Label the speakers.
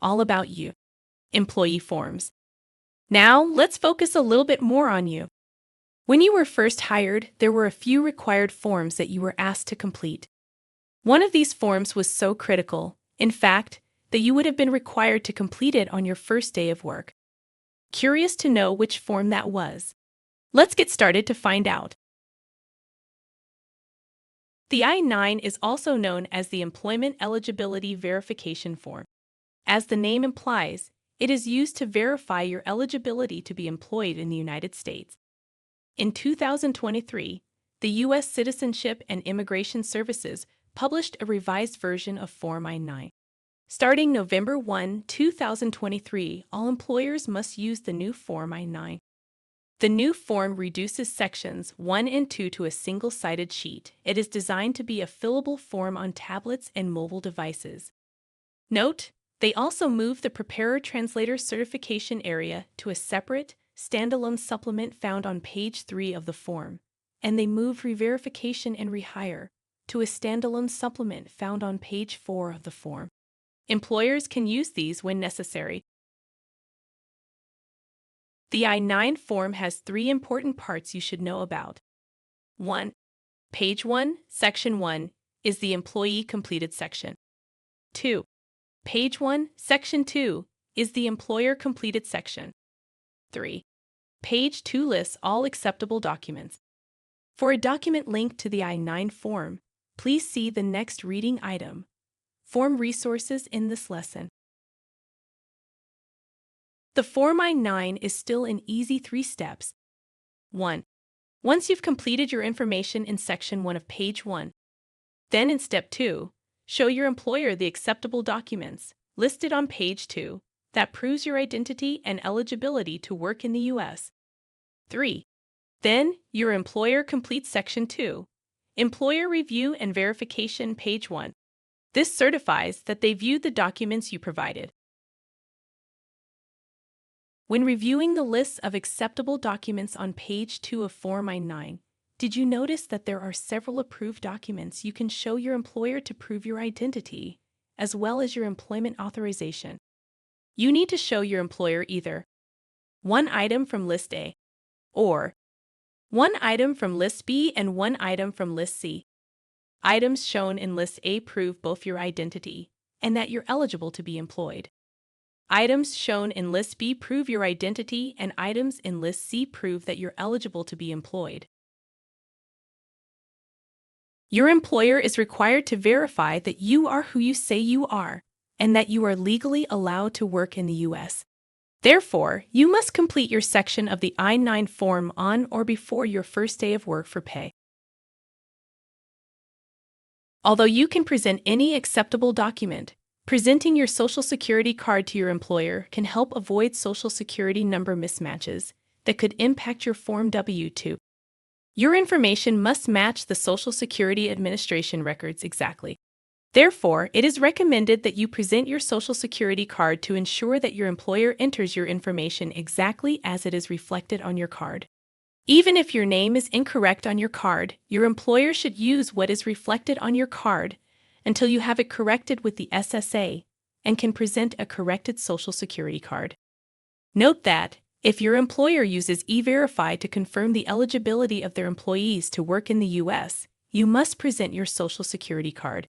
Speaker 1: all about you. Employee forms. Now, let's focus a little bit more on you. When you were first hired, there were a few required forms that you were asked to complete. One of these forms was so critical, in fact, that you would have been required to complete it on your first day of work. Curious to know which form that was? Let's get started to find out. The I-9 is also known as the Employment Eligibility Verification Form. As the name implies, it is used to verify your eligibility to be employed in the United States. In 2023, the U.S. Citizenship and Immigration Services published a revised version of Form I-9. Starting November 1, 2023, all employers must use the new Form I-9. The new form reduces sections 1 and 2 to a single-sided sheet. It is designed to be a fillable form on tablets and mobile devices. Note, they also move the Preparer-Translator certification area to a separate, standalone supplement found on page 3 of the form, and they move re-verification and rehire to a standalone supplement found on page 4 of the form. Employers can use these when necessary. The I-9 form has 3 important parts you should know about. 1. Page 1, Section 1 is the employee completed section. 2. Page 1, Section 2 is the employer completed section. 3. Page 2 lists all acceptable documents. For a document link to the I-9 form, please see the next reading item, Form Resources in this lesson. The Form I-9 is still an easy 3 steps. 1. Once you've completed your information in Section 1 of Page 1, then in Step 2, show your employer the acceptable documents listed on Page 2 that proves your identity and eligibility to work in the U.S. 3. Then, your employer completes Section 2, Employer Review and Verification Page 1. This certifies that they viewed the documents you provided. When reviewing the list of acceptable documents on Page 2 of Form I-9, did you notice that there are several approved documents you can show your employer to prove your identity, as well as your employment authorization? You need to show your employer either one item from List A or one item from List B and one item from List C. Items shown in List A prove both your identity and that you're eligible to be employed. Items shown in List B prove your identity, and items in List C prove that you're eligible to be employed. Your employer is required to verify that you are who you say you are and that you are legally allowed to work in the U.S. Therefore, you must complete your section of the I-9 form on or before your first day of work for pay. Although you can present any acceptable document, presenting your Social Security card to your employer can help avoid Social Security number mismatches that could impact your Form W-2. Your information must match the Social Security Administration records exactly. Therefore, it is recommended that you present your Social Security card to ensure that your employer enters your information exactly as it is reflected on your card. Even if your name is incorrect on your card, your employer should use what is reflected on your card until you have it corrected with the SSA and can present a corrected Social Security card. Note that, if your employer uses E-Verify to confirm the eligibility of their employees to work in the U.S., you must present your Social Security card.